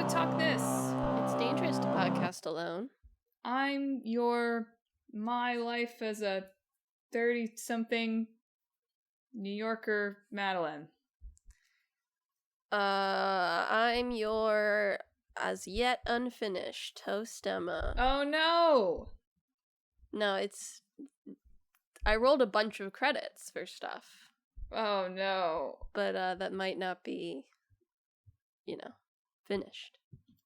to talk this. It's dangerous to podcast alone. I'm my life as a 30-something New Yorker Madelyn. I'm your as yet unfinished host, Emma. Oh no! No, I rolled a bunch of credits for stuff. Oh no. But that might not be, finished.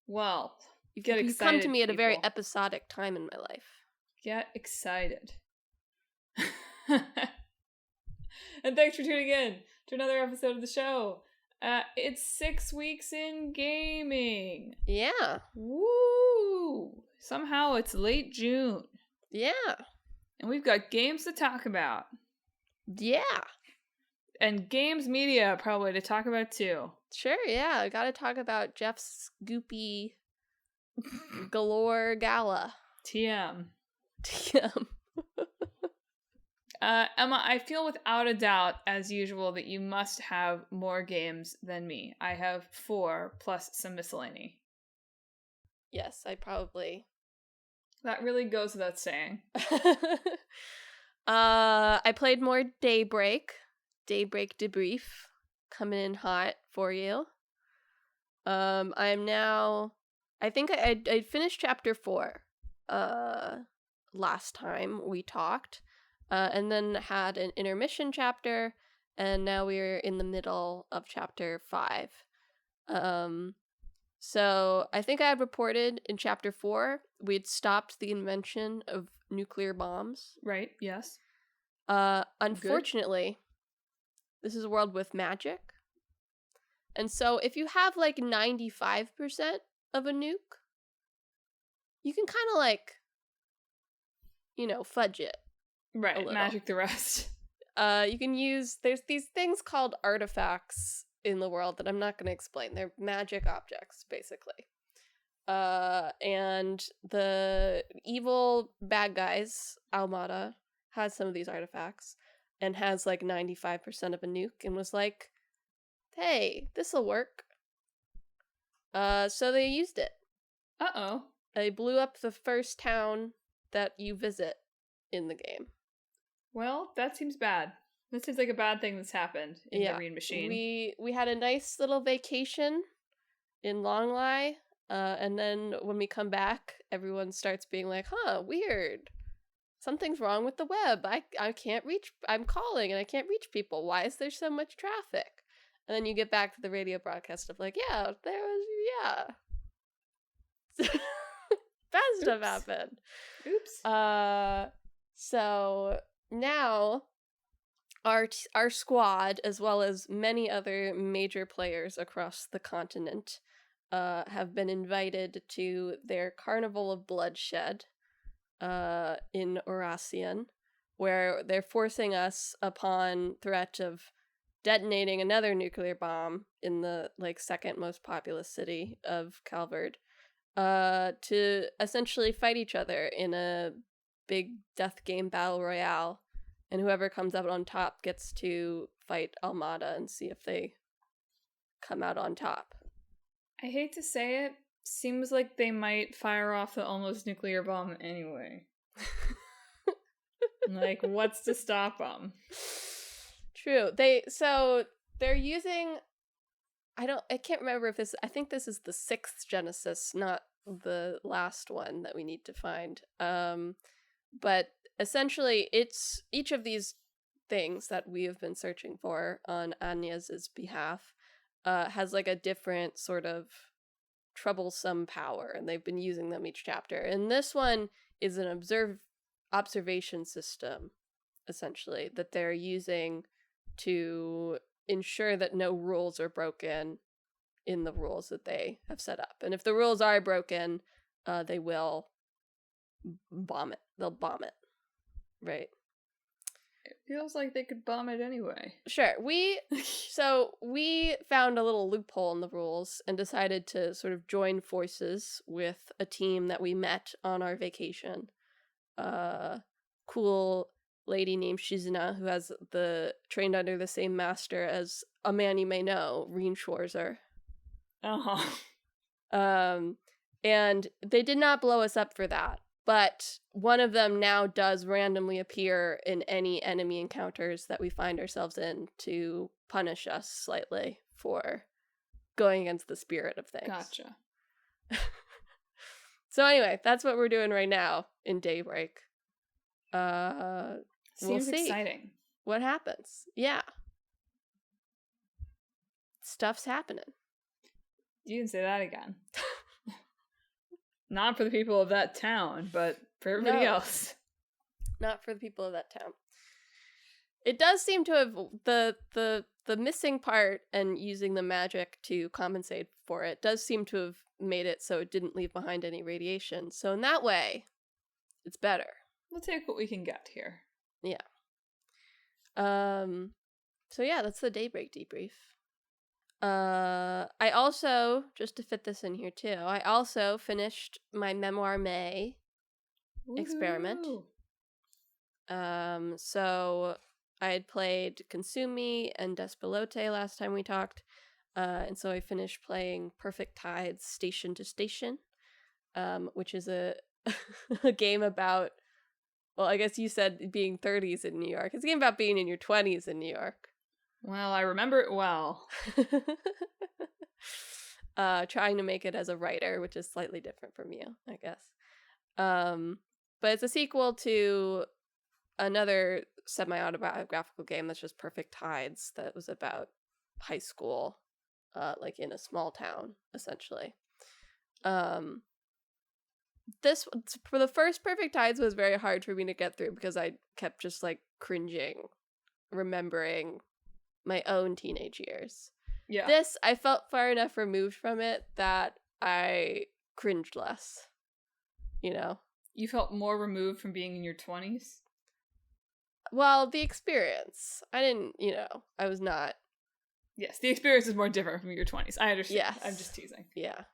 Well, You've excited, come to me at a very people. episodic time in my life. Get excited. And thanks for tuning in to another episode of the show. It's 6 weeks in gaming. Yeah. Woo! Somehow it's late June. Yeah. And we've got games to talk about. Yeah. And games media probably to talk about too. Sure, yeah. I gotta talk about Jeff's goopy galore gala. TM. TM. Emma, I feel without a doubt, as usual, that you must have more games than me. I have 4 plus some miscellany. Yes, I probably. That really goes without saying. I played more Daybreak Debrief, coming in hot for you. I'm now. I think I finished chapter 4. Last time we talked. And then had an intermission chapter, and now we're in the middle of chapter 5. So I think I had reported in chapter 4 we'd stopped the invention of nuclear bombs. Right, yes. Unfortunately, this is a world with magic. And so if you have like 95% of a nuke, you can kind of fudge it. Right, magic the rest. You can use, there's these things called artifacts in the world that I'm not going to explain. They're magic objects, basically. And the evil bad guys, Almada, has some of these artifacts and has like 95% of a nuke and was like, hey, this'll work. So they used it. Uh-oh. They blew up the first town that you visit in the game. Well, that seems bad. That seems like a bad thing that's happened in the Marine Machine. We had a nice little vacation in Longlai, and then when we come back, everyone starts being like, huh, weird. Something's wrong with the web. I can't reach, I'm calling and I can't reach people. Why is there so much traffic? And then you get back to the radio broadcast of like, yeah, there was, bad stuff happened. Oops. So now our squad, as well as many other major players across the continent, have been invited to their Carnival of Bloodshed in Orasian, where they're forcing us, upon threat of detonating another nuclear bomb in the second most populous city of Calvard, to essentially fight each other in a big death game battle royale, and whoever comes out on top gets to fight Almada and see if they come out on top. I hate to say it, seems like they might fire off the almost nuclear bomb anyway. Like, what's to stop them? True. They're using, I can't remember if I think this is the 6th Genesis, not the last one that we need to find. But essentially, it's each of these things that we have been searching for on Anya's behalf has a different sort of troublesome power, and they've been using them each chapter. And this one is an observation system, essentially, that they're using to ensure that no rules are broken in the rules that they have set up. And if the rules are broken, they will bomb it. They'll bomb it. Right. It feels like they could bomb it anyway. Sure. We found a little loophole in the rules and decided to sort of join forces with a team that we met on our vacation. Cool lady named Shizuna, who has trained under the same master as a man you may know, Reen Schwarzer. Uh-huh. And they did not blow us up for that. But one of them now does randomly appear in any enemy encounters that we find ourselves in to punish us slightly for going against the spirit of things. Gotcha. So anyway, that's what we're doing right now in Daybreak. Seems we'll see exciting. what happens. Yeah. Stuff's happening. You can say that again. Not for the people of that town, but for everybody else. Not for the people of that town. It does seem to have the missing part and using the magic to compensate for it does seem to have made it so it didn't leave behind any radiation. So in that way, it's better. We'll take what we can get here. Yeah. So yeah, that's the Daybreak debrief. I also, just to fit this in here too, I also finished my Memoir May experiment. So I had played Consume Me and Despelote last time we talked, and so I finished playing Perfect Tides Station to Station, which is a a game about, well, I guess you said being 30s in New York. It's a game about being in your 20s in New York. Well, I remember it well. Trying to make it as a writer, which is slightly different from you, I guess. But it's a sequel to another semi-autobiographical game that's just Perfect Tides that was about high school, like in a small town, essentially. This, for the first Perfect Tides, was very hard for me to get through because I kept just like cringing, remembering my own teenage years. Yeah. This, I felt far enough removed from it that I cringed less. You know? You felt more removed from being in your 20s? Well, the experience. I didn't, I was not. Yes, the experience is more different from your 20s. I understand. Yes. I'm just teasing. Yeah.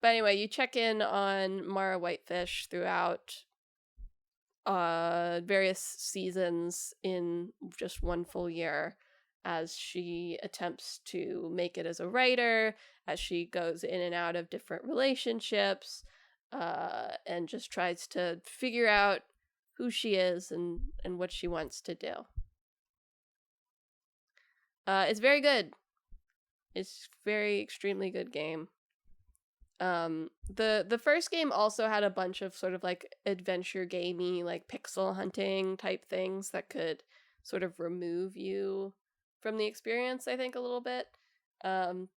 But anyway, you check in on Mara Whitefish throughout various seasons in just one full year as she attempts to make it as a writer, as she goes in and out of different relationships, and just tries to figure out who she is and what she wants to do. It's very good. It's very extremely good game. The first game also had a bunch of sort of like adventure gamey, like pixel hunting type things that could sort of remove you from the experience, I think, a little bit.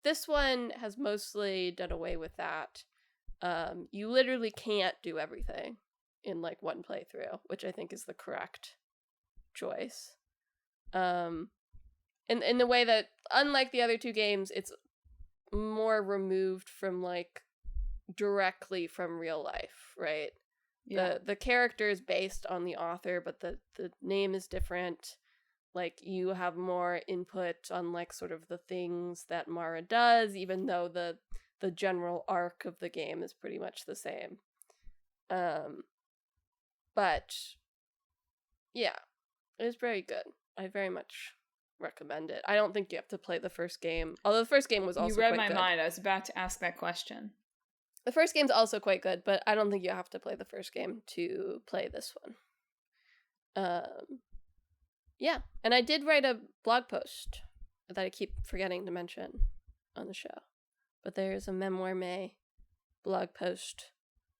This one has mostly done away with that. You literally can't do everything in like one playthrough, which I think is the correct choice. In the way that, unlike the other two games, it's more removed from like directly from real life, right? Yeah. The character is based on the author, but the name is different. Like, you have more input on like sort of the things that Mara does, even though the general arc of the game is pretty much the same. But yeah, it's very good. I very much recommend it. I don't think you have to play the first game, although the first game was also you read quite my good. mind. I was about to ask that question. The first game's also quite good, but I don't think you have to play the first game to play this one. Yeah, and I did write a blog post that I keep forgetting to mention on the show, but there's a Memoir May blog post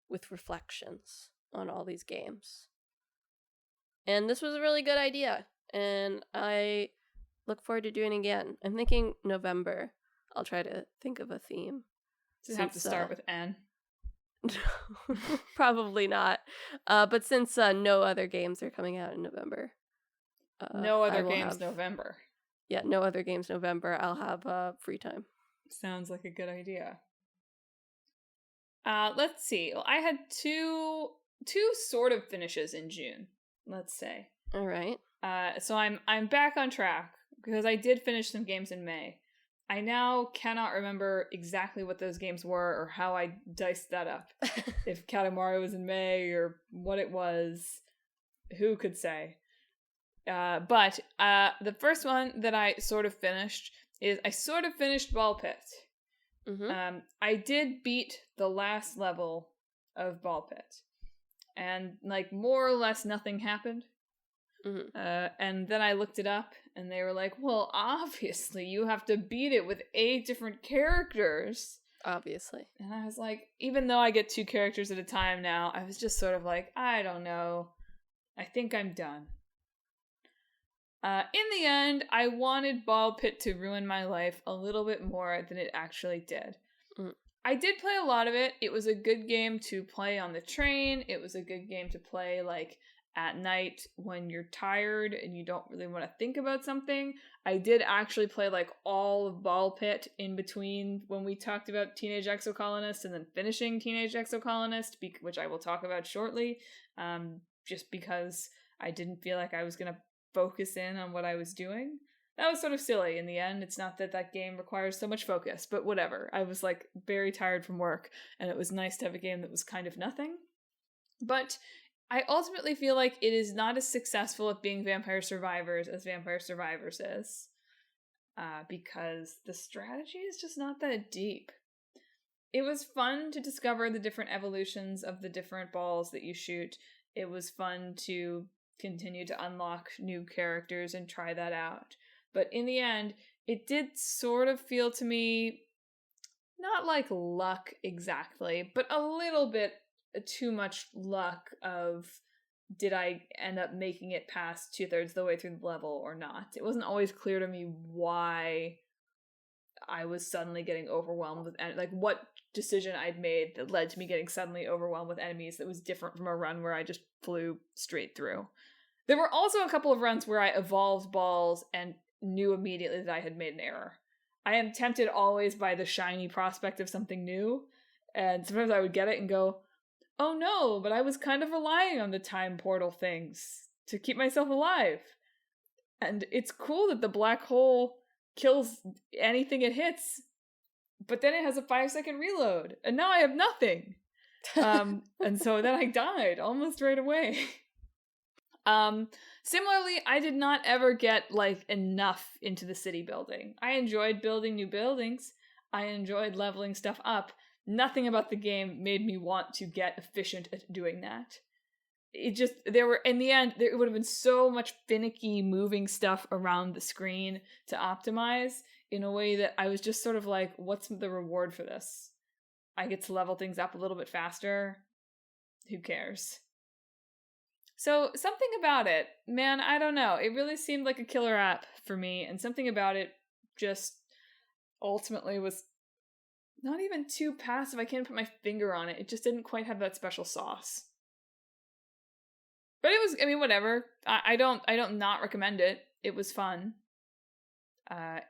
with reflections on all these games. And this was a really good idea, and I look forward to doing it again. I'm thinking November. I'll try to think of a theme. Does it have to start with N? Probably not. But since no other games are coming out in November. No other games November. Yeah, no other games November. I'll have free time. Sounds like a good idea. Let's see. Well, I had two sort of finishes in June, let's say. All right. So I'm back on track because I did finish some games in May. I now cannot remember exactly what those games were or how I diced that up. If Katamari was in May or what it was, who could say? But the first one that I sort of finished is I sort of finished Ball Pit. Mm-hmm. I did beat the last level of Ball Pit, and like more or less nothing happened. Mm-hmm. And then I looked it up, and they were like, "Well, obviously you have to beat it with 8 different characters." Obviously. And I was like, even though I get 2 characters at a time now, I was just sort of like, I don't know. I think I'm done. In the end, I wanted Ball Pit to ruin my life a little bit more than it actually did. Mm. I did play a lot of it. It was a good game to play on the train. It was a good game to play, like, at night when you're tired and you don't really want to think about something. I did actually play, like, all of Ball Pit in between when we talked about Teenage Exocolonist and then finishing Teenage Exocolonist, which I will talk about shortly, just because I didn't feel like I was going to focus in on what I was doing. That was sort of silly in the end. It's not that that game requires so much focus, but whatever. I was like very tired from work, and it was nice to have a game that was kind of nothing. But I ultimately feel like it is not as successful at being Vampire Survivors as Vampire Survivors is, because the strategy is just not that deep. It was fun to discover the different evolutions of the different balls that you shoot. It was fun to continue to unlock new characters and try that out. But in the end, it did sort of feel to me, not like luck exactly, but a little bit too much luck of, did I end up making it past 2/3 of the way through the level or not? It wasn't always clear to me why I was suddenly getting overwhelmed with, like, what decision I'd made that led to me getting suddenly overwhelmed with enemies that was different from a run where I just flew straight through. There were also a couple of runs where I evolved balls and knew immediately that I had made an error. I am tempted always by the shiny prospect of something new, and sometimes I would get it and go, oh no, but I was kind of relying on the time portal things to keep myself alive. And it's cool that the black hole kills anything it hits, but then it has a 5-second reload, and now I have nothing. And so then I died almost right away. Similarly, I did not ever get, like, enough into the city building. I enjoyed building new buildings. I enjoyed leveling stuff up. Nothing about the game made me want to get efficient at doing that. In the end, there would have been so much finicky moving stuff around the screen to optimize in a way that I was just sort of like, what's the reward for this? I get to level things up a little bit faster. Who cares? So something about it, man, I don't know. It really seemed like a killer app for me, and something about it just ultimately was not even too passive. I can't put my finger on it. It just didn't quite have that special sauce. But it was, I mean, whatever. I don't not recommend it. It was fun.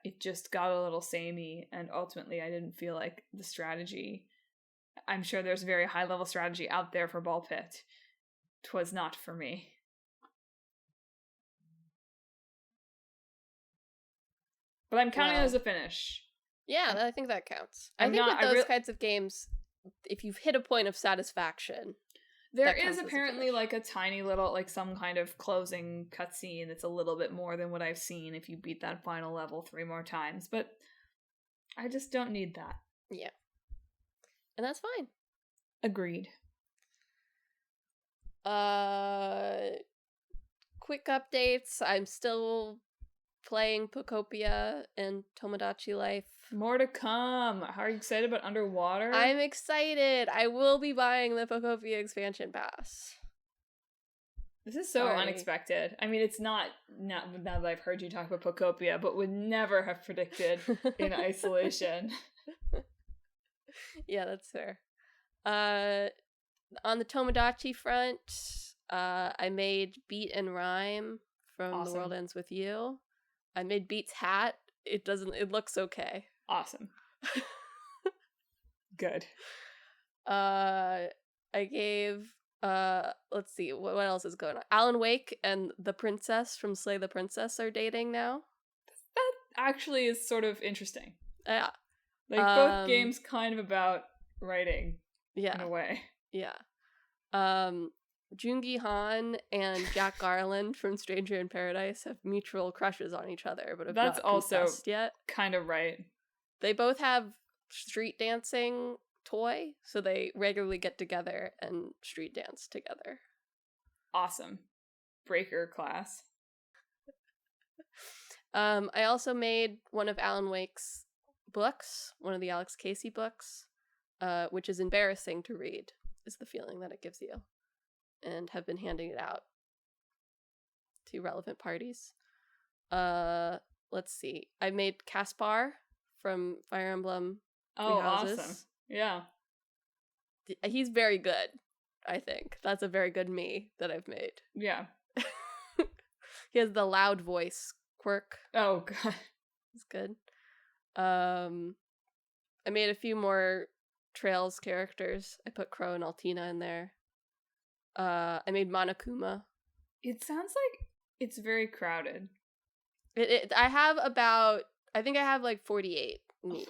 It just got a little samey, and ultimately I didn't feel like the strategy. I'm sure there's very high level strategy out there for Ball Pit. 'Twas not for me. But I'm counting it as a finish. Yeah, I think that counts. I think with those kinds of games, if you've hit a point of satisfaction, there is apparently like a tiny little, like, some kind of closing cutscene that's a little bit more than what I've seen if you beat that final level 3 more times, but I just don't need that. Yeah. And that's fine. Agreed. Quick updates. I'm still playing Pocopia and Tomodachi Life. More to come. How are you excited about Underwater? I'm excited. I will be buying the Pocopia expansion pass. This is so unexpected. I mean, it's not now that I've heard you talk about Pocopia, but would never have predicted in isolation. Yeah, that's fair. On the Tomodachi front, I made Beat and Rhyme from Awesome. The World Ends With You. I made Beat's hat. It looks okay. Awesome. Good. I gave, let's see, what else is going on? Alan Wake and the princess from Slay the Princess are dating now. That actually is sort of interesting. Yeah. Like, both games kind of about writing. Yeah. In a way. Yeah. Joongi Han and Jack Garland from Stranger in Paradise have mutual crushes on each other, but have That's not also confessed yet. Kind of right. They both have street dancing toy, so they regularly get together and street dance together. Awesome. Breaker class. I also made one of Alan Wake's books, one of the Alex Casey books, which is embarrassing to read, is the feeling that it gives you, and have been handing it out to relevant parties. Let's see. I made Caspar from Fire Emblem Three Houses. Awesome. Yeah. He's very good, I think. That's a very good me that I've made. Yeah. He has the loud voice quirk. Oh, God. It's good. I made a few more Trails characters. I put Crow and Altina in there. I made Monokuma. It sounds like it's very crowded. I think I have like 48 Miis.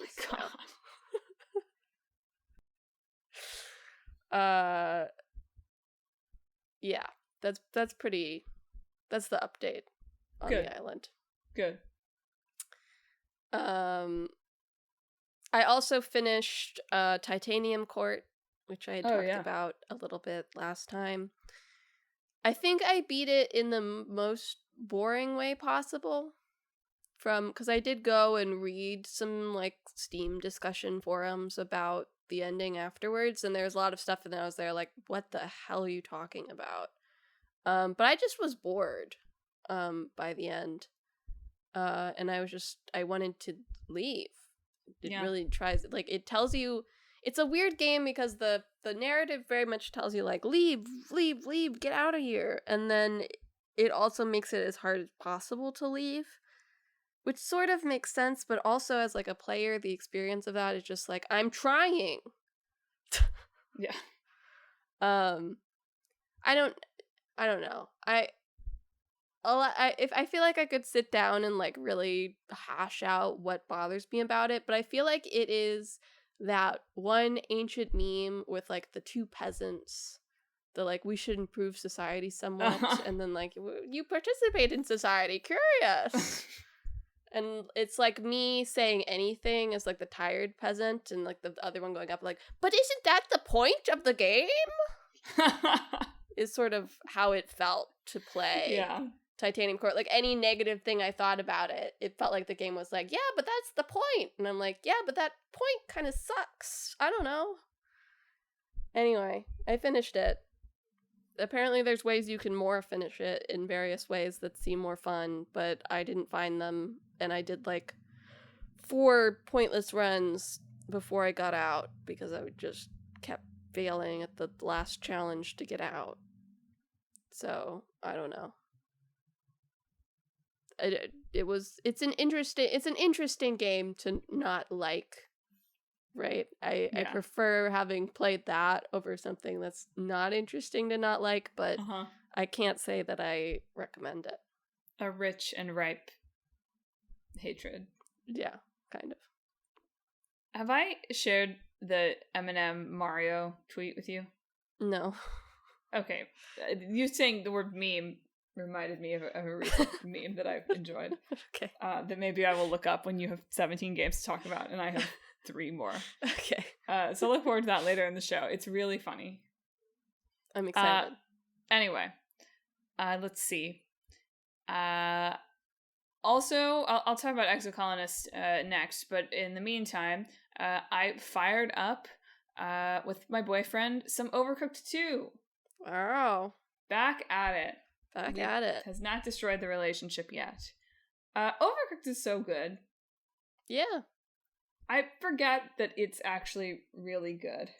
Oh my God. Yeah, that's the update on Good. the island. Good. I also finished Titanium Court, which I had talked about a little bit last time. I think I beat it in the most boring way possible, because I did go and read some like Steam discussion forums about the ending afterwards, and there's a lot of stuff, and then I was there like, what the hell are you talking about? But I just was bored by the end, and I wanted to leave. It really tries, like, it tells you, it's a weird game because the narrative very much tells you like, leave, get out of here, and then it also makes it as hard as possible to leave, which sort of makes sense, but also as like a player, the experience of that is just like, I'm trying. Yeah. I don't know. I feel like I could sit down and like really hash out what bothers me about it, but I feel like it is that one ancient meme with like the two peasants, the like, we should improve society somewhat, and then like, you participate in society, curious. And it's like me saying anything as like the tired peasant, and like the other one going up like, but isn't that the point of the game? Is sort of how it felt to play Titanium Court. Like, any negative thing I thought about it, it felt like the game was like, yeah, but that's the point. And I'm like, yeah, but that point kind of sucks. I don't know. Anyway, I finished it. Apparently there's ways you can more finish it in various ways that seem more fun, but I didn't find them, and I did like 4 pointless runs before I got out because I just kept failing at the last challenge to get out. So, I don't know. It's an interesting game to not like, right? I prefer having played that over something that's not interesting to not like, but I can't say that I recommend it. A rich and ripe hatred. Yeah, kind of. Have I shared the Eminem Mario tweet with you? No. Okay. You saying the word meme reminded me of a recent meme that I've enjoyed. Okay. That maybe I will look up when you have 17 games to talk about, and I have 3 more. Okay. So look forward to that later in the show. It's really funny. I'm excited. Anyway, let's see. Also, I'll talk about Exocolonist next, but in the meantime, I fired up with my boyfriend some Overcooked 2. Wow. Back at it. Has not destroyed the relationship yet. Overcooked is so good. Yeah. I forget that it's actually really good.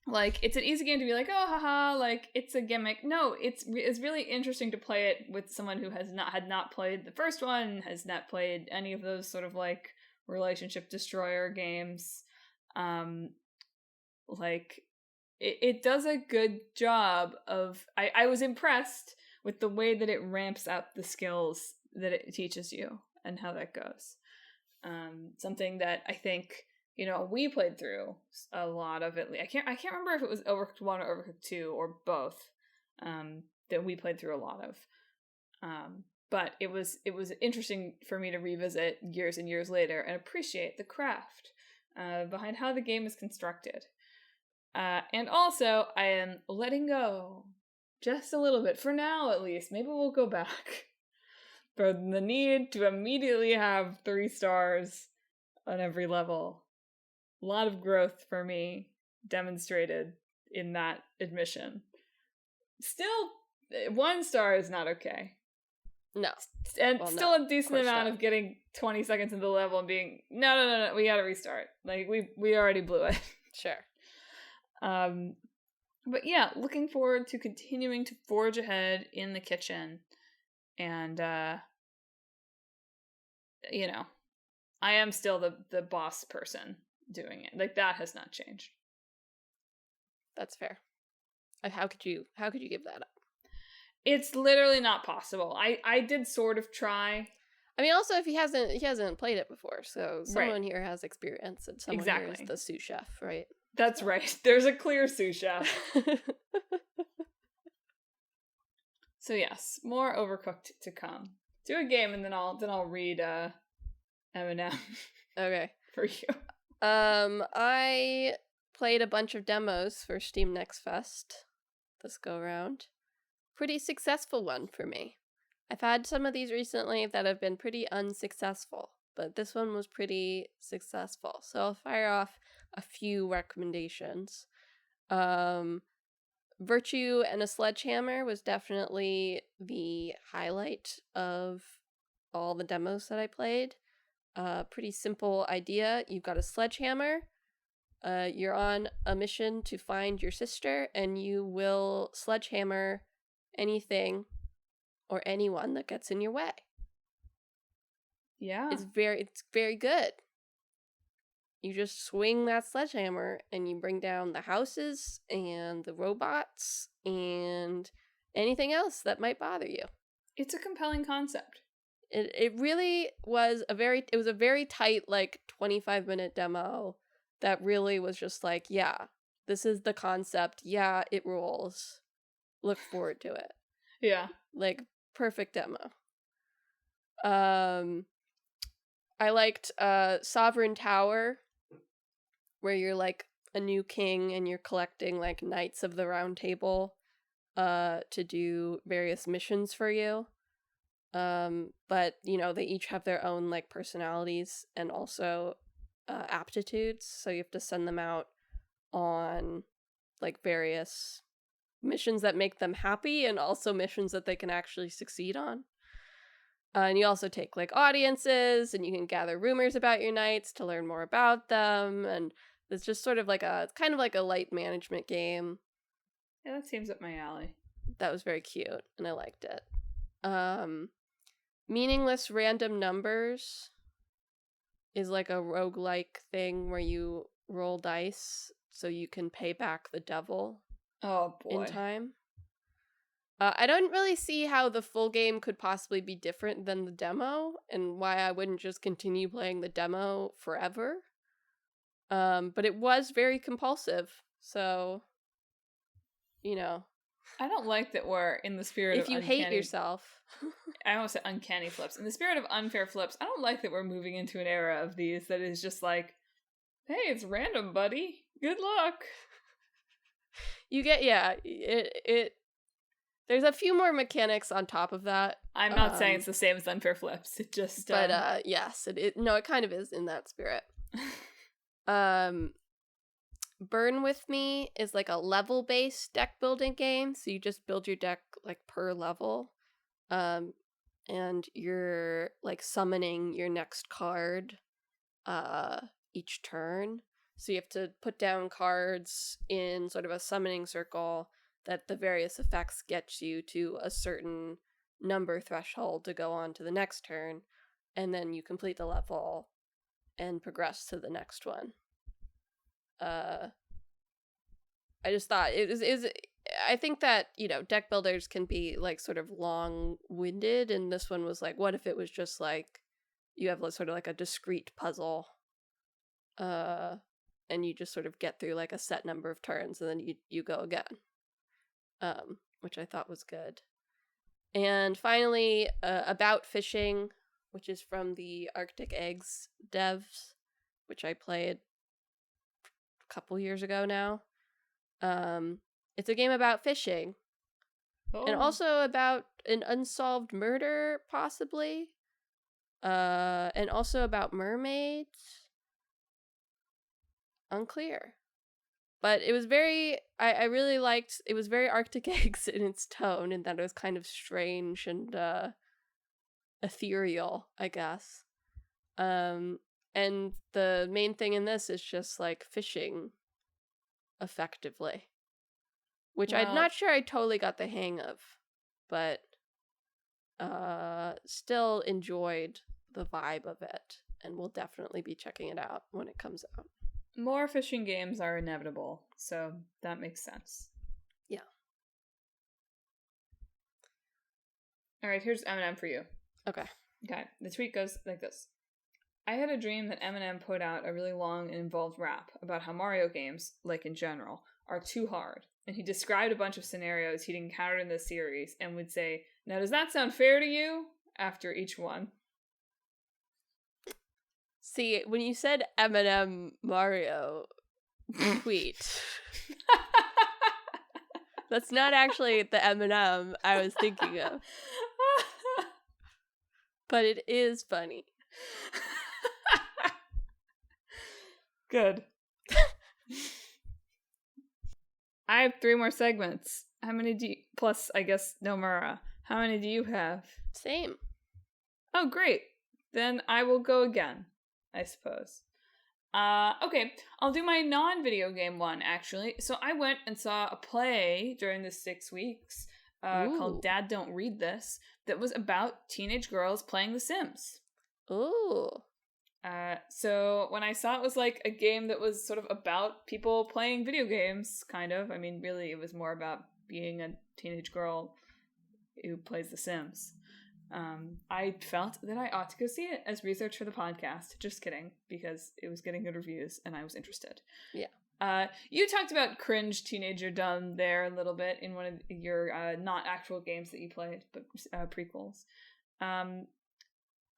Like, it's an easy game to be like, oh, haha, like, it's a gimmick. No, it's really interesting to play it with someone who had not played the first one, has not played any of those sort of, like, relationship destroyer games. Like, it does a good job of... I was impressed with the way that it ramps up the skills that it teaches you and how that goes. Something that I think... we played through a lot of it. I can't remember if it was Overcooked 1 or Overcooked 2 or both that we played through a lot of. but it was interesting for me to revisit years and years later and appreciate the craft behind how the game is constructed. And also, I am letting go just a little bit, for now at least. Maybe we'll go back. For the need to immediately have 3 stars on every level. A lot of growth for me demonstrated in that admission. Still, 1 star is not okay. No. And still a decent amount of getting 20 seconds into the level and being, no, we gotta restart. Like, we already blew it. Sure. But yeah, looking forward to continuing to forge ahead in the kitchen. And, you know, I am still the boss person doing it. Like, that has not changed. That's fair. How could you give that up? It's literally not possible. I did sort of try. I mean, also, if he hasn't played it before, so someone here has experience, and someone here is the sous chef, right? That's right. There's a clear sous chef. So yes, more Overcooked to come. Do a game, and then I'll read Eminem. Okay. For you. I played a bunch of demos for Steam Next Fest this go around. Pretty successful one for me. I've had some of these recently that have been pretty unsuccessful, but this one was pretty successful. So I'll fire off a few recommendations. Virtue and a Sledgehammer was definitely the highlight of all the demos that I played. Pretty simple idea. You've got a sledgehammer. You're on a mission to find your sister, and you will sledgehammer anything or anyone that gets in your way. Yeah. It's very good. You just swing that sledgehammer and you bring down the houses and the robots and anything else that might bother you. It's a compelling concept. It really was a very tight, like, 25-minute demo that really was just like, yeah, this is the concept. Yeah, it rolls. Look forward to it. Yeah. Like, perfect demo. I liked Sovereign Tower, where you're like a new king and you're collecting like Knights of the Round Table to do various missions for you. But you know, they each have their own like personalities and also aptitudes, so you have to send them out on like various missions that make them happy and also missions that they can actually succeed on. And you also take like audiences, and you can gather rumors about your knights to learn more about them, and it's just sort of like it's kind of like a light management game. Yeah, that seems up my alley. That was very cute, and I liked it. Meaningless Random Numbers is like a roguelike thing where you roll dice so you can pay back the devil in time. I don't really see how the full game could possibly be different than the demo, and why I wouldn't just continue playing the demo forever. But it was very compulsive, so, you know. I don't like that we're in the spirit of if you hate yourself. I almost said uncanny flips. In the spirit of unfair flips, I don't like that we're moving into an era of these that is just like, hey, it's random, buddy. Good luck. You get, it there's a few more mechanics on top of that. I'm not saying it's the same as unfair flips. It just But yes, it kind of is in that spirit. Burn With Me is like a level-based deck building game, so you just build your deck like per level. And you're like summoning your next card each turn. So you have to put down cards in sort of a summoning circle that the various effects gets you to a certain number threshold to go on to the next turn, and then you complete the level and progress to the next one. I just thought it is I think that, you know, deck builders can be like sort of long-winded, and this one was like, what if it was just like you have sort of like a discrete puzzle, and you just sort of get through like a set number of turns and then you go again, which I thought was good. And finally, About Fishing, which is from the Arctic Eggs devs, which I played a couple years ago now. It's a game about fishing. And also about an unsolved murder, possibly. And also about mermaids. Unclear. But it was I really liked, it was very Arctic Eggs in its tone, in that it was kind of strange and ethereal, I guess. And the main thing in this is just like fishing effectively, which I'm not sure I totally got the hang of, but still enjoyed the vibe of it, and will definitely be checking it out when it comes out. More fishing games are inevitable, so that makes sense. Yeah. All right, here's Eminem for you. Okay. The tweet goes like this. I had a dream that Eminem put out a really long and involved rap about how Mario games, like in general, are too hard. And he described a bunch of scenarios he'd encountered in the series and would say, "Now does that sound fair to you?" after each one. See, when you said Eminem Mario tweet, that's not actually the Eminem I was thinking of. But it is funny. Good. I have 3 more segments. How many do you... Plus, I guess, Nomura. How many do you have? Same. Oh, great. Then I will go again, I suppose. Okay, I'll do my non-video game one, actually. So I went and saw a play during the 6 weeks called Dad Don't Read This that was about teenage girls playing The Sims. Ooh. So when I saw it was like a game that was sort of about people playing video games, kind of. I mean, really, it was more about being a teenage girl who plays The Sims. I felt that I ought to go see it as research for the podcast. Just kidding, because it was getting good reviews and I was interested. Yeah. You talked about Cringe Teenager Dumb there a little bit in one of your not actual games that you played, but prequels.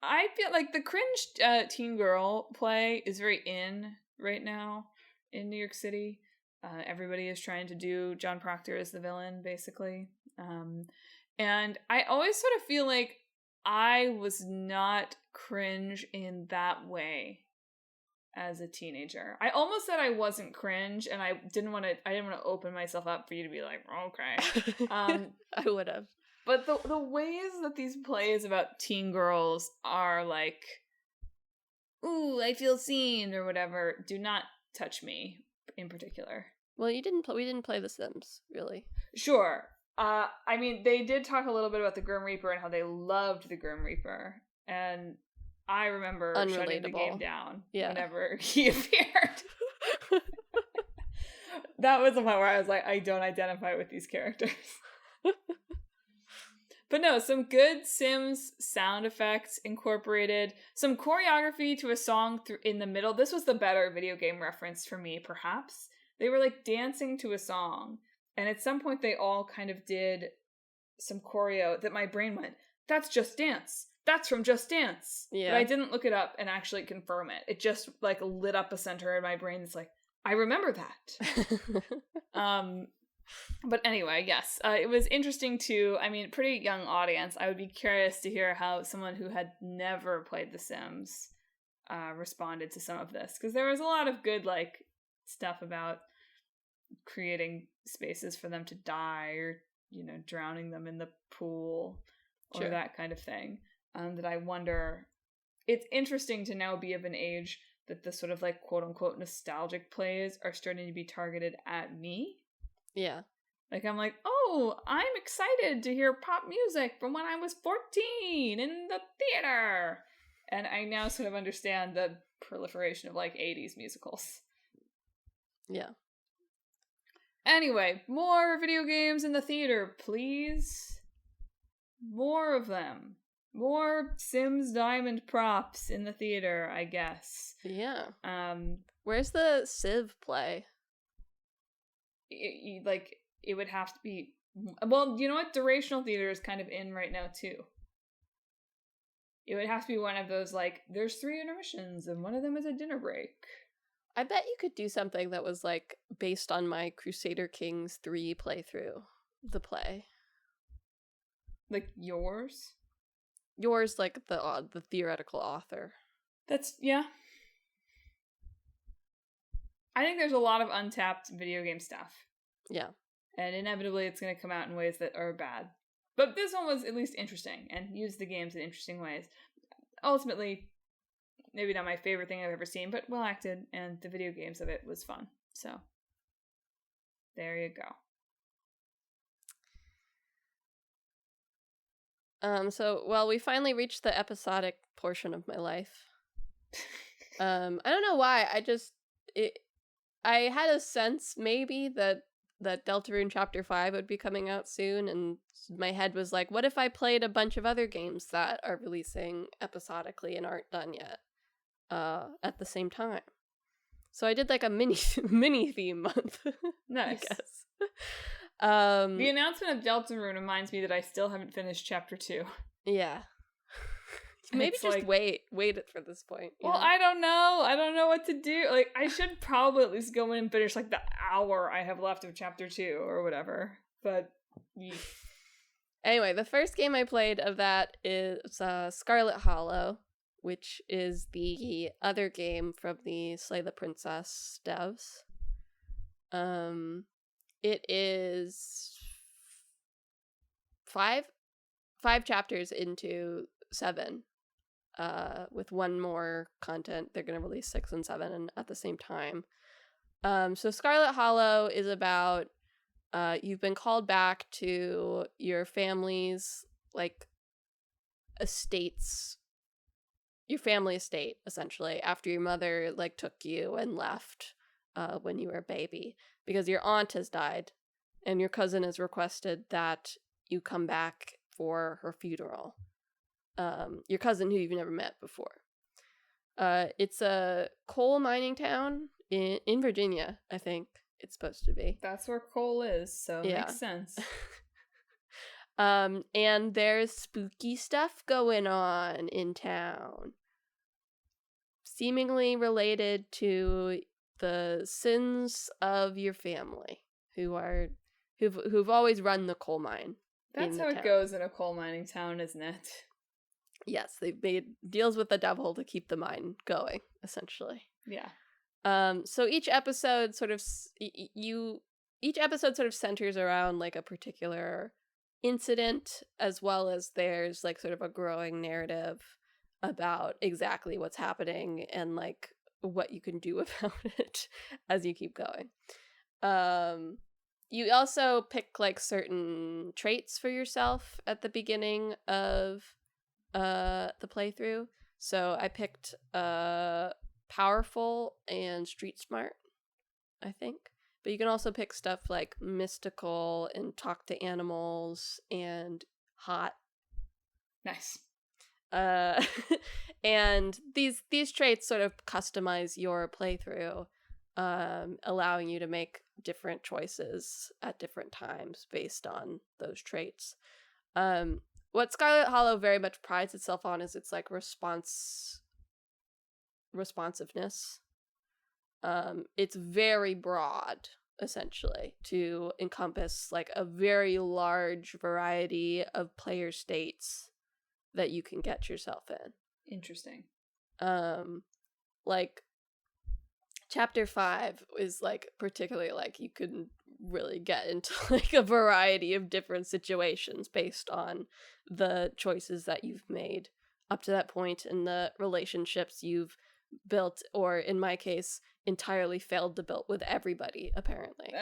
I feel like the Cringe teen girl play is very in right now in New York City. Everybody is trying to do John Proctor as the villain, basically. And I always sort of feel like I was not cringe in that way as a teenager. I almost said I wasn't cringe, and I didn't want to open myself up for you to be like, okay. I would have. But the ways that these plays about teen girls are like, ooh, I feel seen or whatever, do not touch me in particular. Well, we didn't play The Sims, really. Sure. I mean, they did talk a little bit about the Grim Reaper and how they loved the Grim Reaper. And I remember shutting the game down whenever he appeared. That was the point where I was like, I don't identify with these characters. But no, some good Sims sound effects incorporated, some choreography to a song in the middle. This was the better video game reference for me, perhaps. They were like dancing to a song, and at some point they all kind of did some choreo that my brain went, that's Just Dance. That's from Just Dance. Yeah. But I didn't look it up and actually confirm it. It just like lit up a center in my brain that's like, I remember that. But anyway, yes, it was interesting to, I mean, pretty young audience. I would be curious to hear how someone who had never played The Sims responded to some of this. Because there was a lot of good, like, stuff about creating spaces for them to die or, you know, drowning them in the pool or that kind of thing. That I wonder, it's interesting to now be of an age that the sort of, like, quote-unquote nostalgic plays are starting to be targeted at me. Yeah. Like, I'm like, oh, I'm excited to hear pop music from when I was 14 in the theater. And I now sort of understand the proliferation of, like, 80s musicals. Yeah. Anyway, more video games in the theater, please. More of them. More Sims Diamond props in the theater, I guess. Yeah. Where's the Civ play? It would have to be Well, you know what? Durational theater is kind of in right now, too. It would have to be one of those, like, there's 3 intermissions, and one of them is a dinner break. I bet you could do something that was, like, based on my Crusader Kings 3 playthrough. The play. Like, yours? Yours, like, the theoretical author. That's, yeah. I think there's a lot of untapped video game stuff. Yeah. And inevitably it's going to come out in ways that are bad. But this one was at least interesting, and used the games in interesting ways. Ultimately, maybe not my favorite thing I've ever seen, but well acted, and the video games of it was fun. So, there you go. So we finally reached the episodic portion of my life. I don't know why. I had a sense maybe that Deltarune Chapter 5 would be coming out soon, and my head was like, what if I played a bunch of other games that are releasing episodically and aren't done yet at the same time? So I did like a mini theme month. Nice. I guess. The announcement of Deltarune reminds me that I still haven't finished Chapter 2. Yeah. Maybe just like, wait it for this point. Well, I don't know what to do. Like, I should probably at least go in and finish like the hour I have left of Chapter 2 or whatever. But anyway, the first game I played of that is Scarlet Hollow, which is the other game from the Slay the Princess devs. It is five chapters into 7. With one more content. They're going to release 6 and 7 and at the same time. So Scarlet Hollow is about you've been called back to your family's like estates, your family estate essentially, after your mother like took you and left when you were a baby, because your aunt has died and your cousin has requested that you come back for her funeral. Your cousin who you've never met before. It's a coal mining town in Virginia, I think it's supposed to be. That's where coal is, so it makes sense. And there's spooky stuff going on in town, seemingly related to the sins of your family, who've always run the coal mine. That's how it goes in a coal mining town, isn't it? Yes, they've made deals with the devil to keep the mine going, essentially. Yeah. So each episode sort of centers around like a particular incident, as well as there's like sort of a growing narrative about exactly what's happening and like what you can do about it as you keep going. You also pick like certain traits for yourself at the beginning of the playthrough. So I picked powerful and street smart, I think. But you can also pick stuff like mystical and talk to animals and hot. Nice. And these traits sort of customize your playthrough, allowing you to make different choices at different times based on those traits. What Scarlet Hollow very much prides itself on is its like responsiveness. It's very broad, essentially, to encompass like a very large variety of player states that you can get yourself in. Interesting. Like Chapter 5 is like particularly like you can really get into like a variety of different situations based on the choices that you've made up to that point and the relationships you've built, or in my case entirely failed to build with everybody, apparently.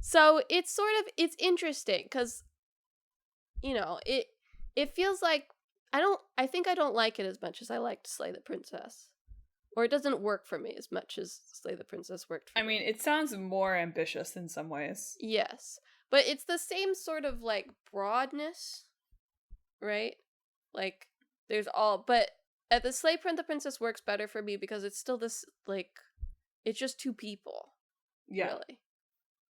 So it's interesting because, you know, it feels like I think I don't like it as much as I like to Slay the Princess. Or it doesn't work for me as much as Slay the Princess worked for me. I mean, it sounds more ambitious in some ways. Yes. But it's the same sort of, like, broadness, right? Like, there's all... But the Slay the Princess works better for me because it's still this, like, it's just two people. Yeah. Really.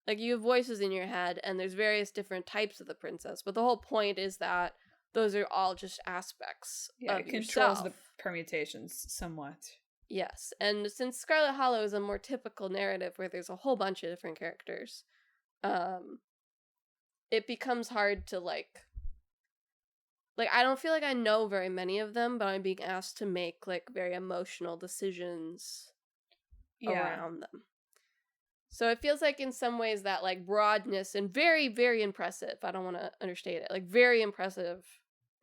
Like, you have voices in your head, and there's various different types of the princess, but the whole point is that those are all just aspects of It controls yourself. the permutations somewhat. Yes, and since Scarlet Hollow is a more typical narrative where there's a whole bunch of different characters, it becomes hard to, like, I don't feel like I know very many of them, but I'm being asked to make, like, very emotional decisions around them. So it feels like in some ways that, like, broadness and very, very impressive, I don't want to understate it, like, very impressive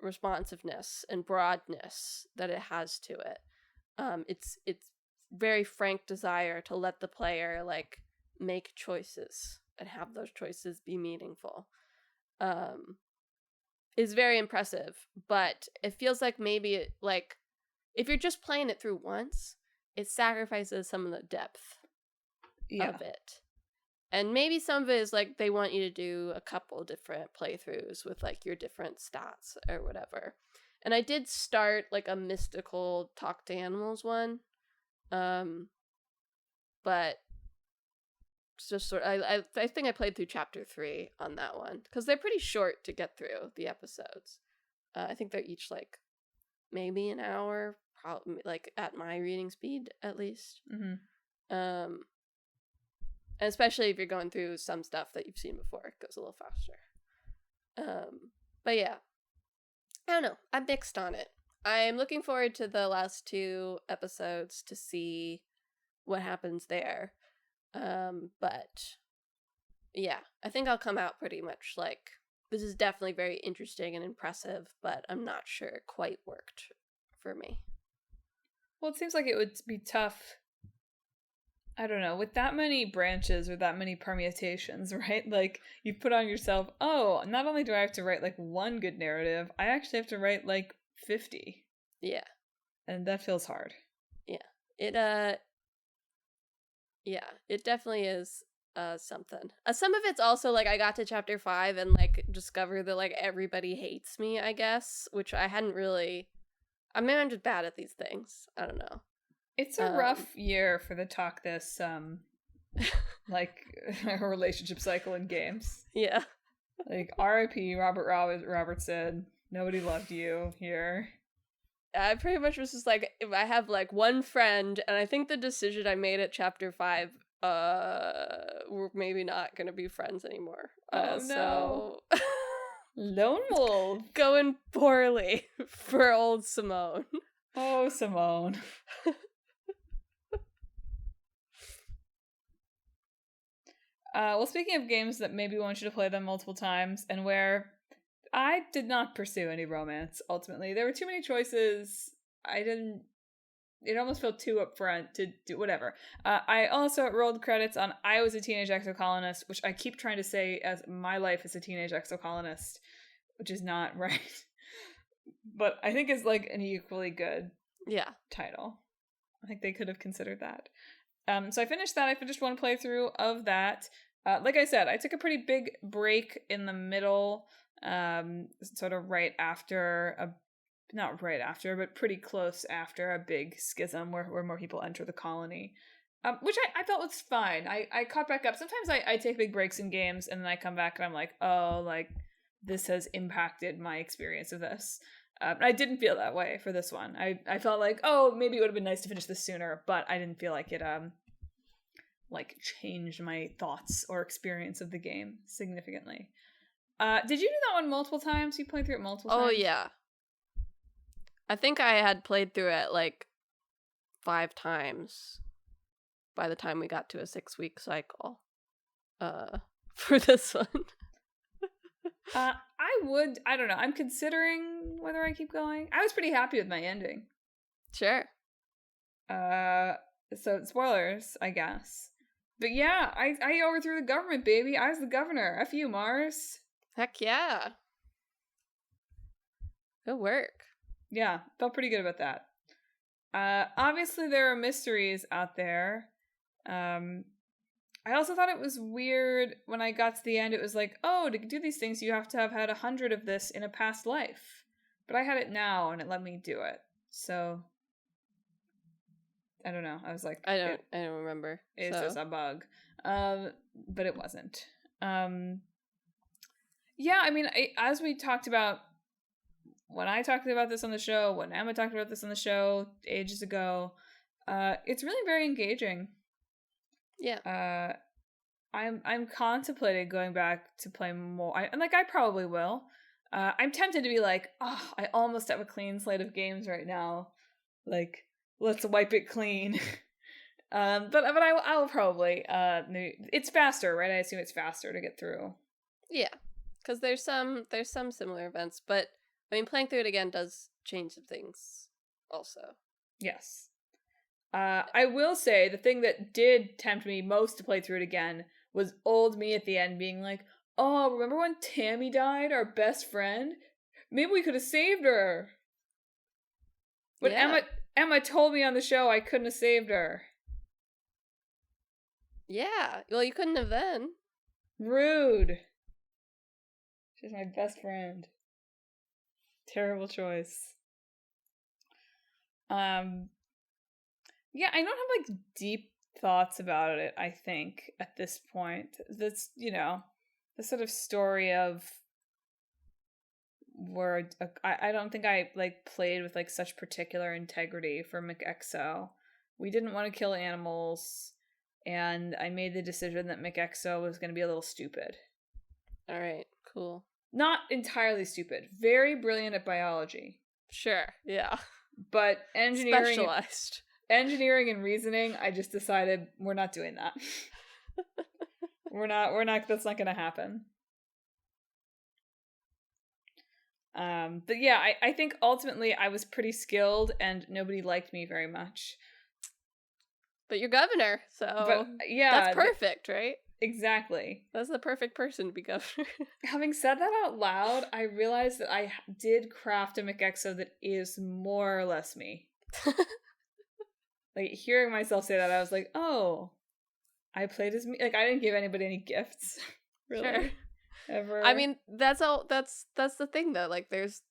responsiveness and broadness that it has to it. It's very frank desire to let the player, like, make choices and have those choices be meaningful. Is very impressive, but it feels like maybe it, like, if you're just playing it through once, it sacrifices some of the depth of it. And maybe some of it is like they want you to do a couple different playthroughs with, like, your different stats or whatever. And I did start, like, a mystical talk to animals one, but it's just sort of, I think I played through chapter 3 on that one because they're pretty short to get through the episodes. I think they're each, like, maybe an hour, probably, like, at my reading speed at least. And especially if you're going through some stuff that you've seen before, it goes a little faster. But yeah, I don't know. I'm mixed on it. I'm looking forward to the last 2 episodes to see what happens there. But yeah, I think I'll come out pretty much like, this is definitely very interesting and impressive, but I'm not sure it quite worked for me. Well, it seems like it would be tough, I don't know, with that many branches or that many permutations, right? Like, you put on yourself, oh, not only do I have to write, like, one good narrative, I actually have to write, like, 50. Yeah. And that feels hard. Yeah. It definitely is something. Some of it's also, like, I got to chapter 5 and, like, discovered that, like, everybody hates me, I guess, which I hadn't really... I mean, I'm just bad at these things. I don't know. It's a rough year for the talk this, like, relationship cycle in games. Yeah. Like, R.I.P. Robertson. Nobody loved you here. I pretty much was just like, if I have, like, one friend, and I think the decision I made at chapter 5, we're maybe not gonna be friends anymore. Oh, no. So... Lone wolf. Going poorly for old Simone. Oh, Simone. Well, speaking of games that maybe want you to play them multiple times, and where I did not pursue any romance, ultimately. There were too many choices. It almost felt too upfront to do whatever. I also rolled credits on I Was a Teenage Exocolonist, which I keep trying to say as My Life as a Teenage Exocolonist, which is not right. But I think is, like, an equally good title. I think they could have considered that. So I finished that. I finished one playthrough of that. Like I said, I took a pretty big break in the middle, sort of right after not right after, but pretty close after a big schism where more people enter the colony, which I felt was fine. I caught back up. Sometimes I take big breaks in games and then I come back and I'm like, oh, like, this has impacted my experience of this. I didn't feel that way for this one. I felt like, oh, maybe it would have been nice to finish this sooner, but I didn't feel like it like changed my thoughts or experience of the game significantly. Did you do that one multiple times? You played through it multiple times? Oh, yeah. I think I had played through it, like, 5 times by the time we got to a 6-week cycle for this one. I don't know. I'm considering whether I keep going. I was pretty happy with my ending. Sure. So spoilers, I guess. But yeah, I overthrew the government, baby. I was the governor. F you, Mars. Heck yeah. Good work. Yeah, felt pretty good about that. Obviously there are mysteries out there. I also thought it was weird when I got to the end. It was like, oh, to do these things, you have to have had 100 of this in a past life. But I had it now, and it let me do it. So, I don't know. I was like, I don't remember. It's so. just a bug. But it wasn't. Yeah, I mean, as we talked about when I talked about this on the show, when Emma talked about this on the show ages ago, it's really very engaging. Yeah. I'm contemplating going back to play more. I probably will. I'm tempted to be like, oh, I almost have a clean slate of games right now. Like, let's wipe it clean. But I will probably. It's faster, right? I assume it's faster to get through. Yeah, because there's some similar events, but I mean, playing through it again does change some things, also. Yes. I will say the thing that did tempt me most to play through it again was old me at the end being like, oh, remember when Tammy died, our best friend? Maybe we could have saved her. But yeah. Emma told me on the show I couldn't have saved her. Yeah, well, you couldn't have then. Rude. She's my best friend. Terrible choice. Yeah, I don't have like deep thoughts about it, I think, at this point. That's, the sort of story of where I don't think I like played with like such particular integrity for McExo. We didn't want to kill animals, and I made the decision that McExo was going to be a little stupid. All right, cool. Not entirely stupid. Very brilliant at biology. Sure, yeah. But Specialized. Engineering and reasoning, I just decided we're not doing that. we're not, that's not gonna happen. But yeah, I think ultimately I was pretty skilled and nobody liked me very much. But you're governor, so but, yeah, that's perfect, right? Exactly. That's the perfect person to be governor. Having said that out loud, I realized that I did craft a McExo that is more or less me. Like, hearing myself say that, I was like, oh, I played as me. Like, I didn't give anybody any gifts. Really. Sure. Ever. I mean, that's the thing, though. Like, there's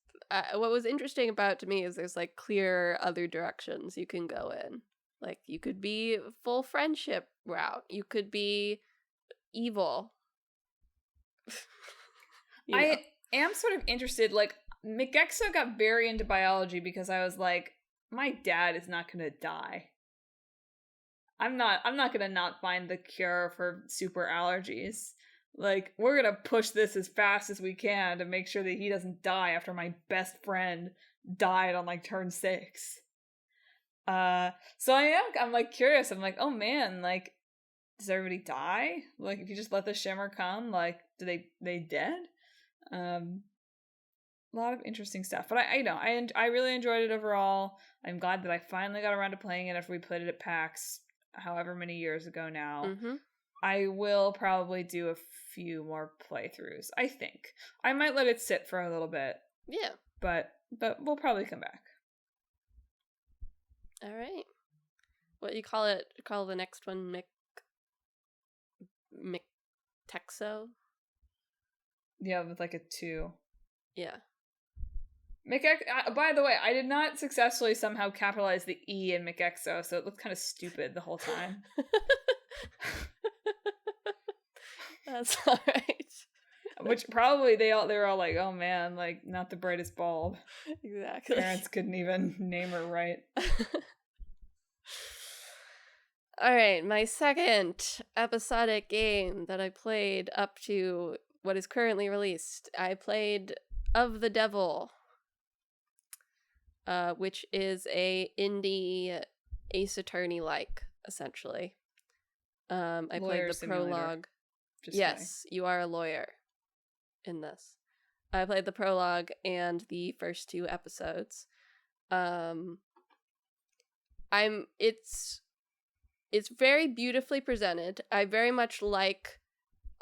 what was interesting about it to me is there's like clear other directions you can go in. Like, you could be full friendship route. You could be evil. I am sort of interested. Like, McExo got very into biology because I was like, my dad is not gonna die. I'm not gonna not find the cure for super allergies. Like, we're gonna push this as fast as we can to make sure that he doesn't die after my best friend died on like turn 6. So I'm like curious. I'm like, oh man, like, does everybody die? Like, if you just let the shimmer come, like, do they dead? A lot of interesting stuff. But I really enjoyed it overall. I'm glad that I finally got around to playing it after we played it at PAX however many years ago now. Mm-hmm. I will probably do a few more playthroughs, I think. I might let it sit for a little bit. Yeah. But we'll probably come back. All right. What do you call it? Call the next one McTexo? Yeah, with like a 2. Yeah. By the way, I did not successfully somehow capitalize the E in McExo, so it looked kind of stupid the whole time. That's all right. Which probably they were all like, oh man, like, not the brightest bulb. Exactly. Parents couldn't even name her right. All right, my second episodic game that I played up to what is currently released. I played Of the Devil, which is a indie Ace Attorney-like, essentially. I played the prologue. Yes, you are a lawyer in this. I played the prologue and the first 2 episodes. It's very beautifully presented. I very much like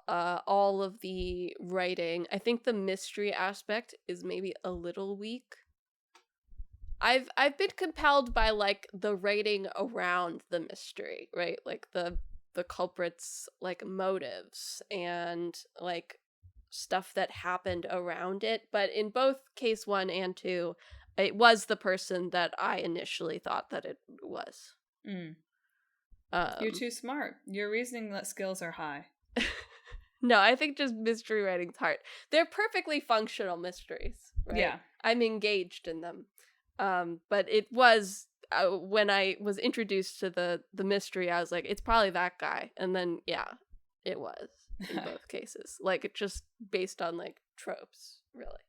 all of the writing. I think the mystery aspect is maybe a little weak. I've been compelled by like the writing around the mystery, right? Like the culprit's like motives and like stuff that happened around it. But in both case 1 and 2, it was the person that I initially thought that it was. You're too smart. Your reasoning skills are high. No, I think just mystery writing's hard. They're perfectly functional mysteries, right? Yeah. I'm engaged in them. But it was when I was introduced to the mystery, I was like, it's probably that guy. And then yeah, it was in both cases. Like just based on like tropes, really.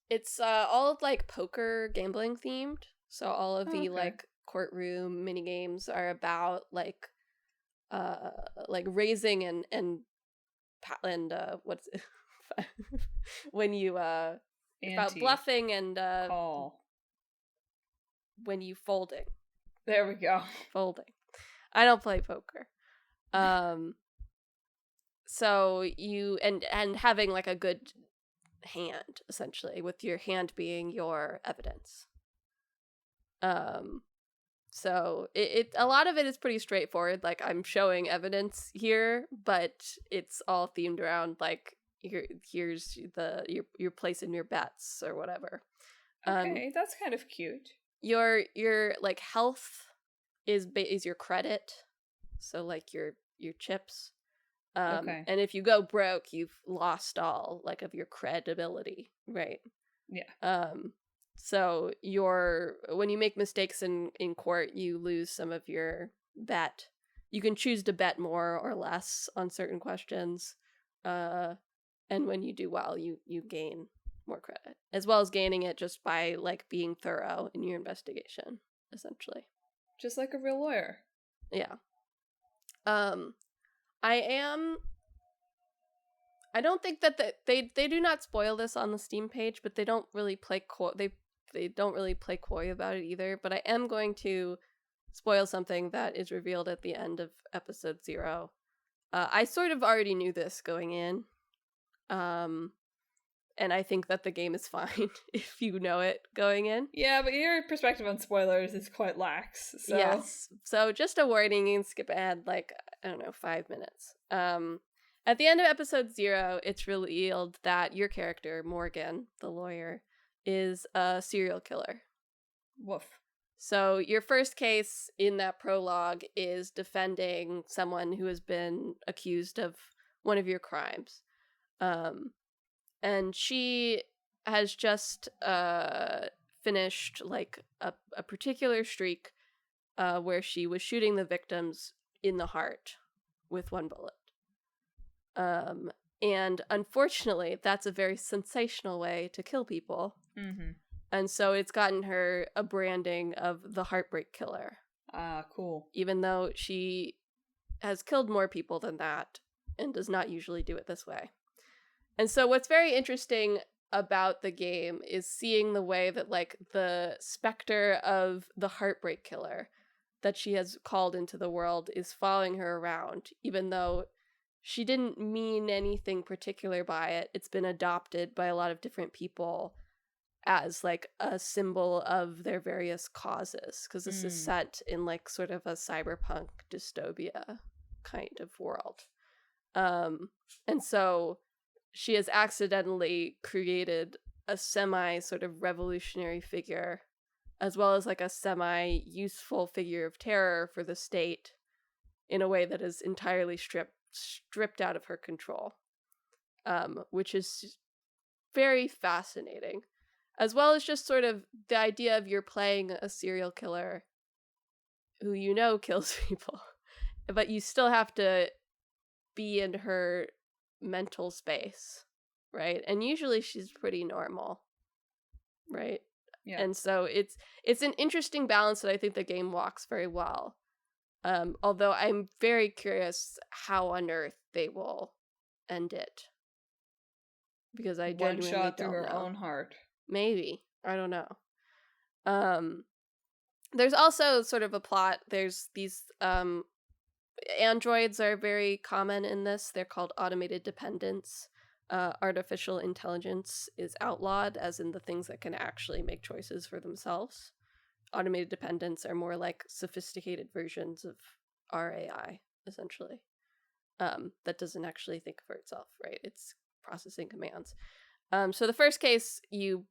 It's all like poker gambling themed. So all of the like courtroom mini games are about like raising and what's it? When you about bluffing and call when you folding. There we go. Folding. I don't play poker. So you and having like a good hand, essentially, with your hand being your evidence. So it a lot of it is pretty straightforward. Like I'm showing evidence here, but it's all themed around like here's your place in your bets or whatever. Okay, that's kind of cute. Your like health is your credit, so like your chips. And if you go broke, you've lost all like of your credibility, right? Yeah. So when you make mistakes in court, you lose some of your bet. You can choose to bet more or less on certain questions. And when you do well, you gain more credit, as well as gaining it just by like being thorough in your investigation, essentially. Just like a real lawyer. Yeah. I don't think that they do not spoil this on the Steam page, but they don't really play they don't really play coy about it either. But I am going to spoil something that is revealed at the end of episode 0. I sort of already knew this going in, and I think that the game is fine if you know it going in. Yeah, but your perspective on spoilers is quite lax. So. Yes, so just a warning, you can skip ahead like I don't know 5 minutes. At the end of episode 0, it's revealed that your character, Morgan, the lawyer, is a serial killer. Woof. So your first case in that prologue is defending someone who has been accused of one of your crimes. And she has just finished like a particular streak where she was shooting the victims in the heart with one bullet. And unfortunately, that's a very sensational way to kill people. Mm-hmm. And so it's gotten her a branding of the Heartbreak Killer. Cool. Even though she has killed more people than that and does not usually do it this way. And so what's very interesting about the game is seeing the way that like the specter of the Heartbreak Killer that she has called into the world is following her around, even though she didn't mean anything particular by it. It's been adopted by a lot of different people as like a symbol of their various causes, because this is set in like sort of a cyberpunk dystopia kind of world. And so she has accidentally created a semi sort of revolutionary figure, as well as like a semi useful figure of terror for the state in a way that is entirely stripped out of her control, which is very fascinating, as well as just sort of the idea of you're playing a serial killer who you know kills people, but you still have to be in her mental space, right? And usually she's pretty normal, right? Yeah. And so it's an interesting balance that I think the game walks very well. Although I'm very curious how on earth they will end it, because I genuinely one shot don't through her know. own heart. Maybe, I don't know. There's also sort of a plot. There's these androids are very common in this. They're called automated dependents. Artificial intelligence is outlawed, as in the things that can actually make choices for themselves. Automated dependents are more like sophisticated versions of our AI, essentially, that doesn't actually think for itself, right? It's processing commands. So the first case, you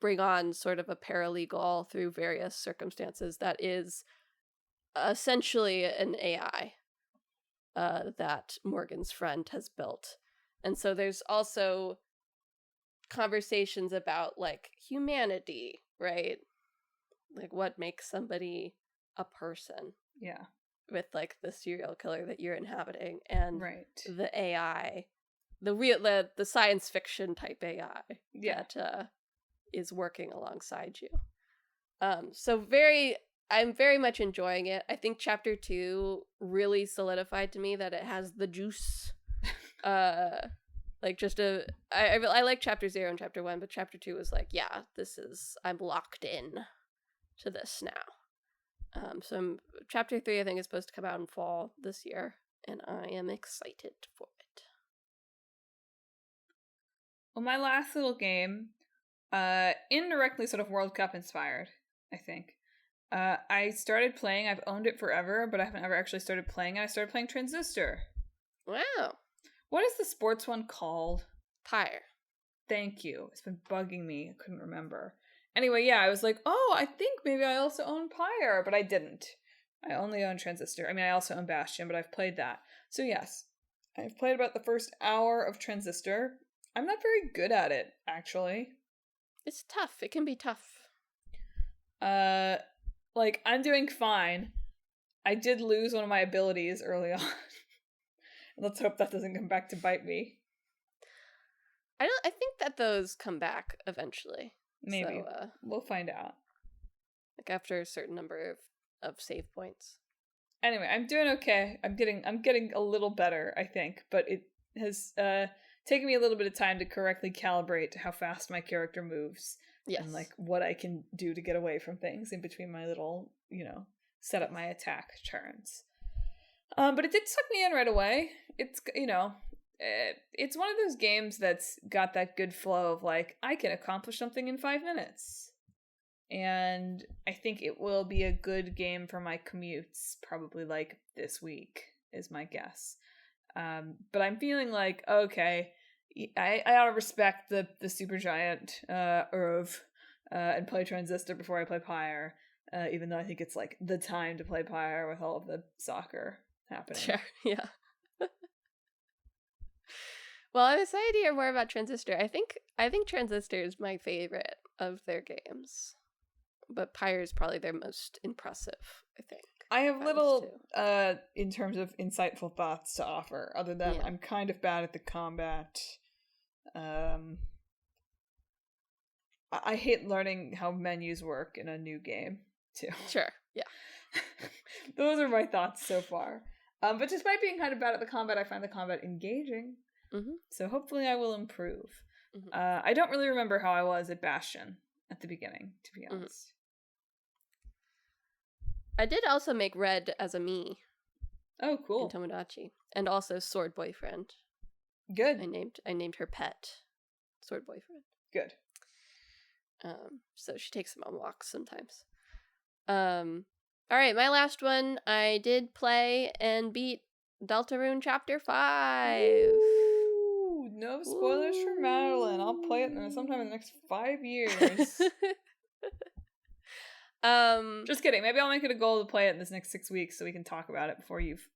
bring on sort of a paralegal through various circumstances that is essentially an AI that Morgan's friend has built. And so there's also conversations about like humanity, right? Like what makes somebody a person. Yeah. With like the serial killer that you're inhabiting and Right. the AI, the science fiction type AI that is working alongside you. So I'm very much enjoying it. I think chapter 2 really solidified to me that it has the juice. Like just I like chapter 0 and chapter 1, but chapter 2 was like, yeah, I'm locked in to this now. So chapter 3 I think is supposed to come out in fall this year, and I am excited for it. Well, my last little game, indirectly sort of World Cup inspired, I think. I started playing, I've owned it forever, but I haven't ever actually started playing it. I started playing Transistor. Wow. What is the sports one called? Pyre. Thank you. It's been bugging me. I couldn't remember. Anyway, yeah, I was like, oh, I think maybe I also own Pyre, but I didn't. I only own Transistor. I mean, I also own Bastion, but I've played that. So yes, I've played about the first hour of Transistor. I'm not very good at it, actually. It's tough. It can be tough. Like, I'm doing fine. I did lose one of my abilities early on. Let's hope that doesn't come back to bite me. I think that those come back eventually. Maybe. So, we'll find out. Like after a certain number of save points. Anyway, I'm doing okay. I'm getting a little better, I think, but it has taken me a little bit of time to correctly calibrate how fast my character moves. Yes. And like what I can do to get away from things in between my little, set up my attack turns. But it did suck me in right away. It's, it's one of those games that's got that good flow of like, I can accomplish something in 5 minutes. And I think it will be a good game for my commutes, probably like this week is my guess. But I'm feeling like, okay, I ought to respect the Supergiant and play Transistor before I play Pyre, even though I think it's like the time to play Pyre with all of the soccer happening. Sure, yeah. Well, I'm excited to hear more about Transistor. I think Transistor is my favorite of their games, but Pyre is probably their most impressive, I think. I have little, in terms of insightful thoughts to offer, other than I'm kind of bad at the combat. I hate learning how menus work in a new game, too. Sure, yeah. Those are my thoughts so far. But despite being kind of bad at the combat, I find the combat engaging. Mm-hmm. So hopefully I will improve. Mm-hmm. I don't really remember how I was at Bastion at the beginning, to be honest. I did also make Red as a me. Oh, cool. In Tomodachi. And also Sword Boyfriend. Good. I named her pet Sword Boyfriend. Good. So she takes him on walks sometimes. All right, my last one. I did play and beat Deltarune Chapter 5. Ooh, no spoilers for Madelyn. I'll play it sometime in the next 5 years. Just kidding. Maybe I'll make it a goal to play it in this next 6 weeks so we can talk about it before you've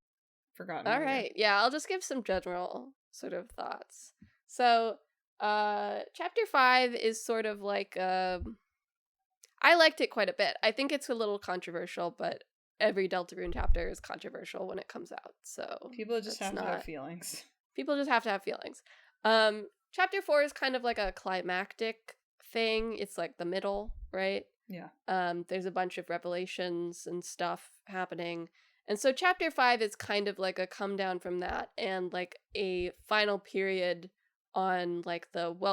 forgotten. All right. Yeah, I'll just give some general sort of thoughts. So, chapter 5 is sort of like I liked it quite a bit. I think it's a little controversial, but every Deltarune chapter is controversial when it comes out. So people just have to have feelings. People just have to have feelings. Chapter 4 is kind of like a climactic thing. It's like the middle, right? Yeah. There's a bunch of revelations and stuff happening. And so chapter 5 is kind of like a come down from that and like a final period on like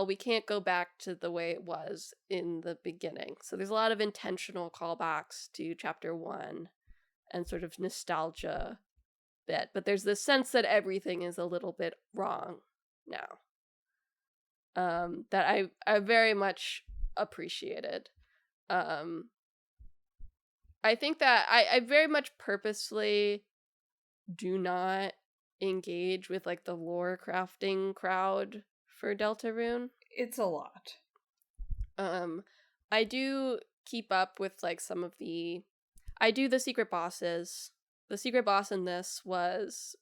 we can't go back to the way it was in the beginning. So there's a lot of intentional callbacks to chapter 1 and sort of nostalgia bit. But there's this sense that everything is a little bit wrong now. That I very much appreciated. I think that I very much purposely do not engage with like the lore crafting crowd for Deltarune. It's a lot. I do keep up with like some of I do the secret bosses. The secret boss in this was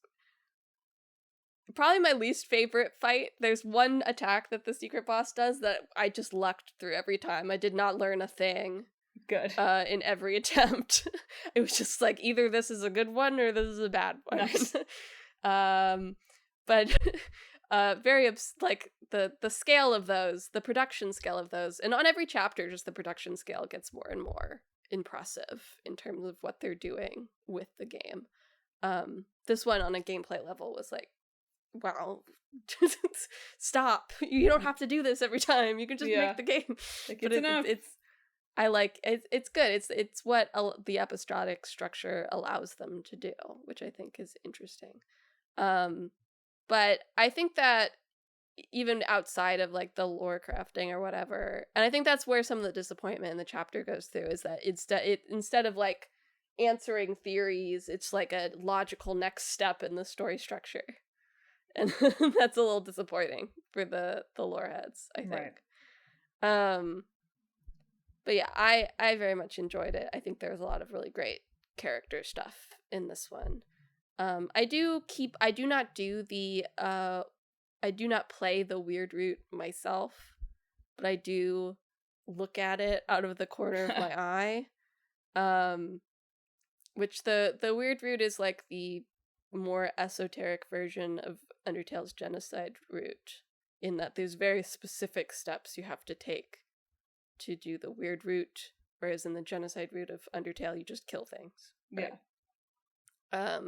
probably my least favorite fight. There's one attack that the secret boss does that I just lucked through every time. I did not learn a thing. Good. In every attempt. It was just like either this is a good one or this is a bad one. Nice. But like the scale of those, the production scale of those, and on every chapter just the production scale gets more and more impressive in terms of what they're doing with the game. This one on a gameplay level was like, wow, stop. You don't have to do this every time. You can just make the game. Like, but it's enough. I like it's good. It's what the episodic structure allows them to do, which I think is interesting. But I think that even outside of like the lore crafting or whatever, and I think that's where some of the disappointment in the chapter goes through, is that instead of like answering theories, it's like a logical next step in the story structure, and that's a little disappointing for the lore heads, I think. Right. But yeah, I very much enjoyed it. I think there was a lot of really great character stuff in this one. I do not play the weird route myself, but I do look at it out of the corner of my eye. Which the weird route is like the more esoteric version of Undertale's genocide route, in that there's very specific steps you have to take to do the weird route, whereas in the genocide route of Undertale you just kill things. Right? Yeah.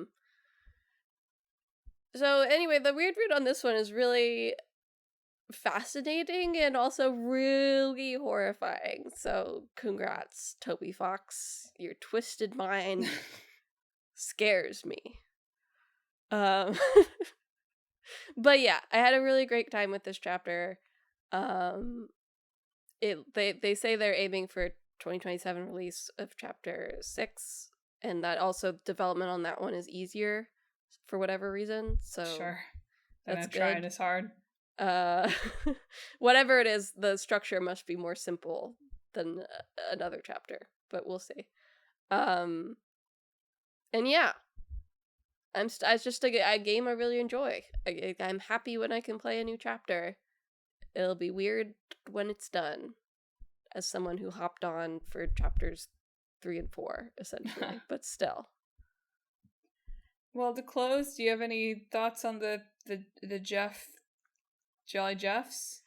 So anyway, the weird route on this one is really fascinating and also really horrifying. So congrats, Toby Fox. Your twisted mind scares me. But yeah, I had a really great time with this chapter. They say they're aiming for 2027 release of chapter 6, and that also development on that one is easier for whatever reason. So sure, they're that's not trying as hard. Whatever it is, the structure must be more simple than another chapter, but we'll see. And yeah, it's just a game I really enjoy. I'm happy when I can play a new chapter. It'll be weird when it's done, as someone who hopped on for chapters 3 and 4, essentially, but still. Well, to close, do you have any thoughts on the Jolly Jeffs?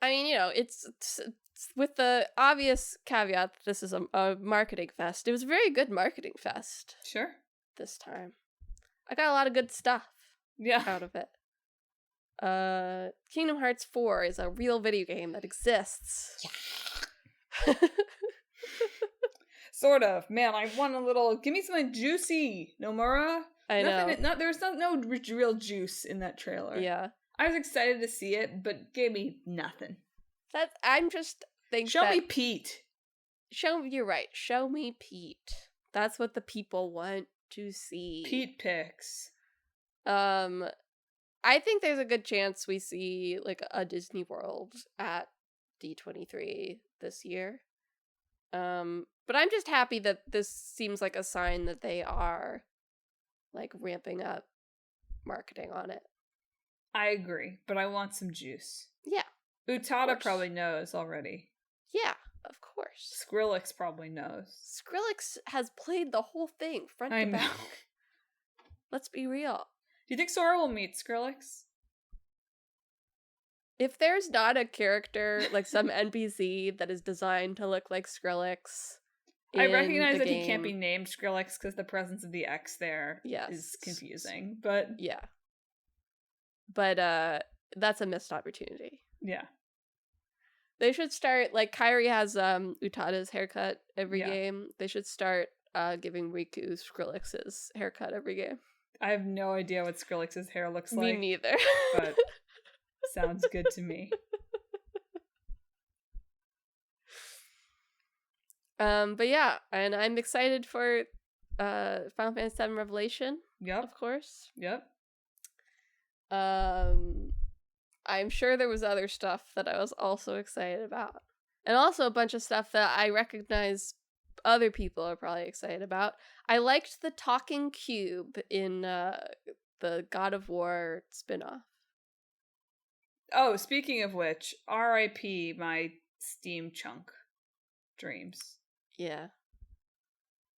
I mean, it's with the obvious caveat that this is a marketing fest. It was a very good marketing fest. Sure. This time. I got a lot of good stuff out of it. Kingdom Hearts 4 is a real video game that exists. Yeah. Sort of. Man, I want a little... Give me something juicy, Nomura. I know. There's no real juice in that trailer. Yeah. I was excited to see it, but gave me nothing. I'm just thinking. Show me Pete. You're right. Show me Pete. That's what the people want to see. Pete pics. I think there's a good chance we see like a Disney World at D23 this year. But I'm just happy that this seems like a sign that they are like ramping up marketing on it. I agree, but I want some juice. Yeah. Utada probably knows already. Yeah, of course. Skrillex probably knows. Skrillex has played the whole thing front to back. Let's be real. Do you think Sora will meet Skrillex? If there's not a character, like some NPC that is designed to look like Skrillex, I recognize that he can't be named Skrillex because the presence of the X there is confusing, but... Yeah. But, that's a missed opportunity. Yeah. They should start, like, Kairi has, Utada's haircut every game. They should start, giving Riku Skrillex's haircut every game. I have no idea what Skrillex's hair looks like. Me neither. But sounds good to me. But yeah, and I'm excited for Final Fantasy VII Revelation. Yep. Of course. Yep. I'm sure there was other stuff that I was also excited about. And also a bunch of stuff that I recognize other people are probably excited about. I liked the talking cube in the God of War spin-off. Oh, speaking of which, R.I.P. my Steam chunk dreams. Yeah.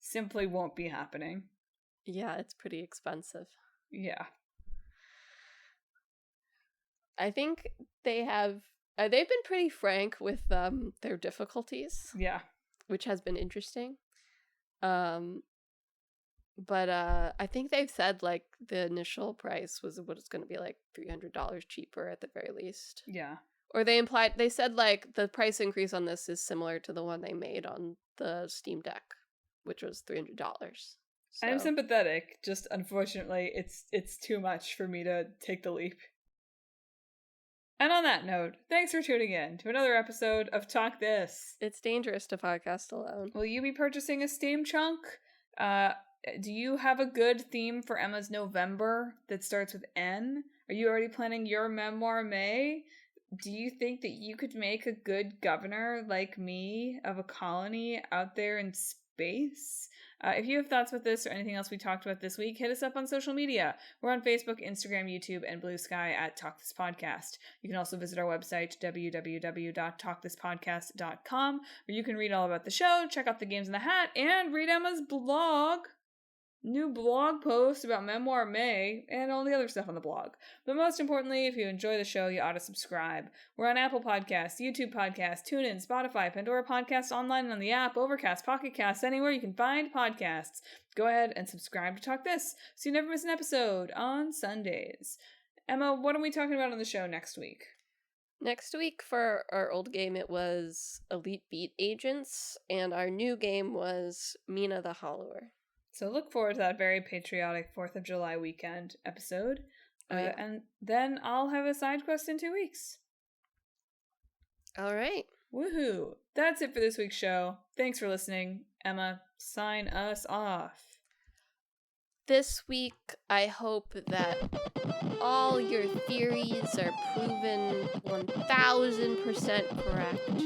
Simply won't be happening. Yeah, it's pretty expensive. Yeah. I think they've been pretty frank with their difficulties. Yeah. Which has been interesting. But I think they've said like the initial price was what it's going to be like $300 cheaper at the very least. Yeah. Or they said like the price increase on this is similar to the one they made on the Steam Deck, which was $300. So. I'm sympathetic. Just unfortunately, it's too much for me to take the leap. And on that note, thanks for tuning in to another episode of Talk This. It's dangerous to podcast alone. Will you be purchasing a Steam chunk? Do you have a good theme for Emma's November that starts with N? Are you already planning your memoir, May? Do you think that you could make a good governor like me of a colony out there in space? If you have thoughts with this or anything else we talked about this week, hit us up on social media. We're on Facebook, Instagram, YouTube, and Blue Sky at Talk This Podcast. You can also visit our website, www.talkthispodcast.com, where you can read all about the show, check out the games in the hat, and read Emma's blog. New blog post about Memoir May, and all the other stuff on the blog. But most importantly, if you enjoy the show, you ought to subscribe. We're on Apple Podcasts, YouTube Podcasts, TuneIn, Spotify, Pandora Podcasts, online and on the app, Overcast, Pocket Casts, anywhere you can find podcasts. Go ahead and subscribe to Talk This, so you never miss an episode on Sundays. Emma, what are we talking about on the show next week? Next week for our old game, it was Elite Beat Agents, and our new game was Mina the Hollower. So look forward to that very patriotic 4th of July weekend episode. Yeah. And then I'll have a side quest in 2 weeks. All right. Woohoo. That's it for this week's show. Thanks for listening. Emma, sign us off. This week, I hope that all your theories are proven 1000% correct.